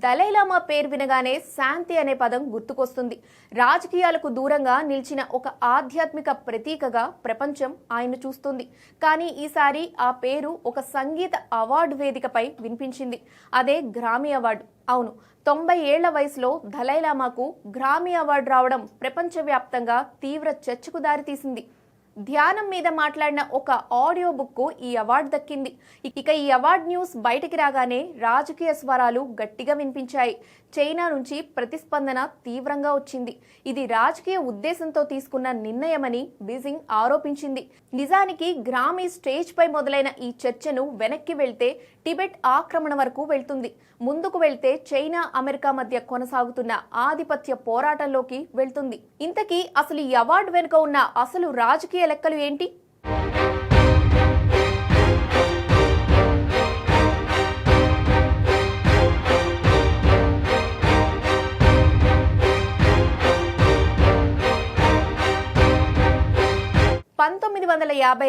Dalai Lama పేరు వినగానే శాంతి అనే పదం గుర్తుకొస్తుంది. రాజకీయాలకు దూరంగా నిలిచిన ఒక ఆధ్యాత్మిక ప్రతీకగా ప్రపంచం ఆయన చూస్తుంది. కానీ ఈసారి ఆ పేరు ఒక సంగీత అవార్డు వేదికపై వినిపించింది. అదే గ్రామీ అవార్డు. అవును, 90 ఏళ్ల వయసులో దలైలామాకు గ్రామీ అవార్డు రావడం ప్రపంచవ్యాప్తంగా తీవ్ర చర్చకు దారితీసింది. ధ్యానం మీద మాట్లాడిన ఒక ఆడియో బుక్ ఈ అవార్డు దక్కింది. ఇక ఈ అవార్డు న్యూస్ బయటికి రాగానే రాజకీయ స్వరాలు గట్టిగా వినిపించాయి. చైనా నుంచి ప్రతిస్పందన తీవ్రంగా వచ్చింది. ఇది రాజకీయ ఉద్దేశంతో తీసుకున్న నిర్ణయమని బీజింగ్ ఆరోపించింది. నిజానికి గ్రామీ స్టేజ్ పై మొదలైన ఈ చర్చను వెనక్కి వెళ్తే టిబెట్ ఆక్రమణ వరకు వెళ్తుంది. ముందుకు వెళ్తే చైనా, అమెరికా మధ్య కొనసాగుతున్న ఆధిపత్య పోరాటంలోకి వెళ్తుంది. ఇంతకీ అసలు ఈ అవార్డు వెనుక ఉన్న అసలు రాజకీయ లెక్కలు ఏంటి?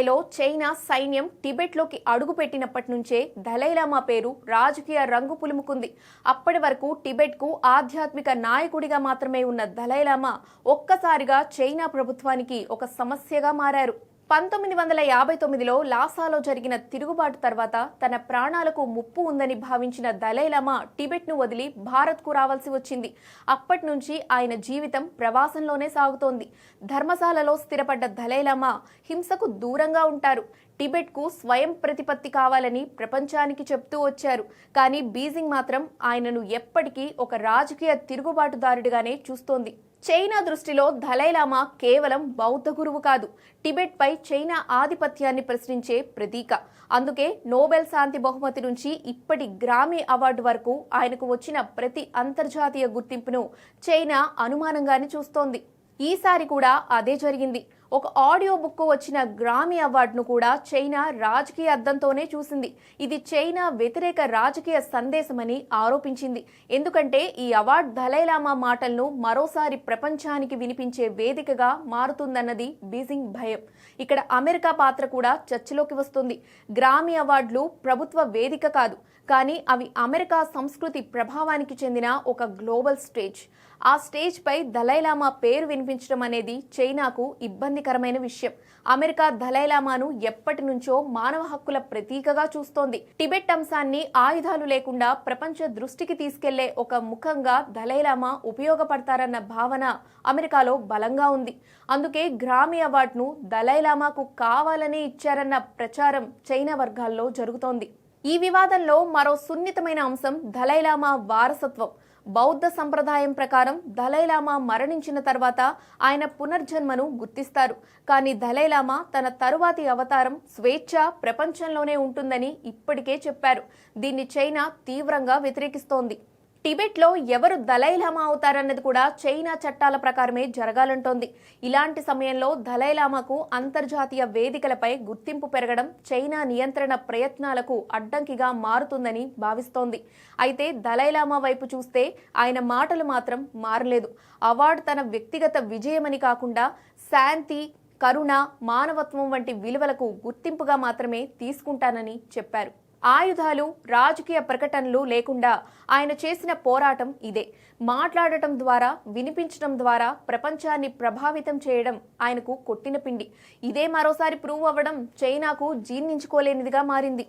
లో చైనా సైన్యం టిబెట్లోకి అడుగుపెట్టినప్పటి నుంచే దలైలామా పేరు రాజకీయ రంగు పులుముకుంది. అప్పటి వరకు టిబెట్కు ఆధ్యాత్మిక నాయకుడిగా మాత్రమే ఉన్న దలైలామా ఒక్కసారిగా చైనా ప్రభుత్వానికి ఒక సమస్యగా మారారు. 1959లో లాసాలో జరిగిన తిరుగుబాటు తర్వాత తన ప్రాణాలకు ముప్పు ఉందని భావించిన దలైలామా టిబెట్ను వదిలి భారత్కు రావాల్సి వచ్చింది. అప్పటి నుంచి ఆయన జీవితం ప్రవాసంలోనే సాగుతోంది. ధర్మశాలలో స్థిరపడ్డ దలైలామా హింసకు దూరంగా ఉంటారు. టిబెట్కు స్వయం ప్రతిపత్తి కావాలని ప్రపంచానికి చెప్తూ వచ్చారు. కానీ బీజింగ్ మాత్రం ఆయనను ఎప్పటికీ ఒక రాజకీయ తిరుగుబాటుదారుడిగానే చూస్తోంది. చైనా దృష్టిలో దలైలామా కేవలం బౌద్ధ గురువు కాదు, టిబెట్ పై చైనా ఆధిపత్యాన్ని ప్రశ్నించే ప్రతీక. అందుకే నోబెల్ శాంతి బహుమతి నుంచి ఇప్పటి గ్రామీ అవార్డు వరకు ఆయనకు వచ్చిన ప్రతి అంతర్జాతీయ గుర్తింపును చైనా అనుమానంగానే చూస్తోంది. ఈసారి కూడా అదే జరిగింది. ఒక ఆడియో బుక్ వచ్చిన గ్రామీ అవార్డును కూడా చైనా రాజకీయ అద్దంతోనే చూసింది. ఇది చైనా వ్యతిరేక రాజకీయ సందేశమని ఆరోపించింది. ఎందుకంటే ఈ అవార్డు దలైలామా మాటలను మరోసారి ప్రపంచానికి వినిపించే వేదికగా మారుతుందన్నది బీజింగ్ భయం. ఇక్కడ అమెరికా పాత్ర కూడా చర్చలోకి వస్తుంది. గ్రామీ అవార్డులు ప్రభుత్వ వేదిక కాదు, కానీ అవి అమెరికా సంస్కృతి ప్రభావానికి చెందిన ఒక గ్లోబల్ స్టేజ్. ఆ స్టేజ్ పై దలైలామా పేరు వినిపించడం అనేది చైనాకు ఇబ్బందికరమైన విషయం. అమెరికా దలైలామాను ఎప్పటి నుంచో మానవ హక్కుల ప్రతీకగా చూస్తోంది. టిబెట్ అంశాన్ని ఆయుధాలు లేకుండా ప్రపంచ దృష్టికి తీసుకెళ్లే ఒక ముఖంగా దలైలామా ఉపయోగపడతారన్న భావన అమెరికాలో బలంగా ఉంది. అందుకే గ్రామీ అవార్డును దలైలామాకు కావాలనే ఇచ్చారన్న ప్రచారం చైనా వర్గాల్లో జరుగుతోంది. ఈ వివాదంలో మరో సున్నితమైన అంశం దలైలామా వారసత్వం. బౌద్ధ సంప్రదాయం ప్రకారం దలైలామా మరణించిన తర్వాత ఆయన పునర్జన్మను గుర్తిస్తారు. కానీ దలైలామా తన తరువాతి అవతారం స్వేచ్ఛ ప్రపంచంలోనే ఉంటుందని ఇప్పటికే చెప్పారు. దీన్ని చైనా తీవ్రంగా వ్యతిరేకిస్తోంది. టిబెట్లో ఎవరు దలైలామా అవుతారన్నది కూడా చైనా చట్టాల ప్రకారమే జరగాలంటోంది. ఇలాంటి సమయంలో దలైలామాకు అంతర్జాతీయ వేదికలపై గుర్తింపు పెరగడం చైనా నియంత్రణ ప్రయత్నాలకు అడ్డంకిగా మారుతుందని భావిస్తోంది. అయితే దలైలామా వైపు చూస్తే ఆయన మాటలు మాత్రం మారలేదు. అవార్డు తన వ్యక్తిగత విజయమని కాకుండా శాంతి, కరుణ, మానవత్వం వంటి విలువలకు గుర్తింపుగా మాత్రమే తీసుకుంటానని చెప్పారు. ఆయుధాలు, రాజకీయ ప్రకటనలు లేకుండా ఆయన చేసిన పోరాటం ఇదే. మాట్లాడటం ద్వారా, వినిపించడం ద్వారా ప్రపంచాన్ని ప్రభావితం చేయడం ఆయనకు కొట్టిన పిండి. ఇదే మరోసారి ప్రూవ్ అవ్వడం చైనాకు జీర్ణించుకోలేనిదిగా మారింది.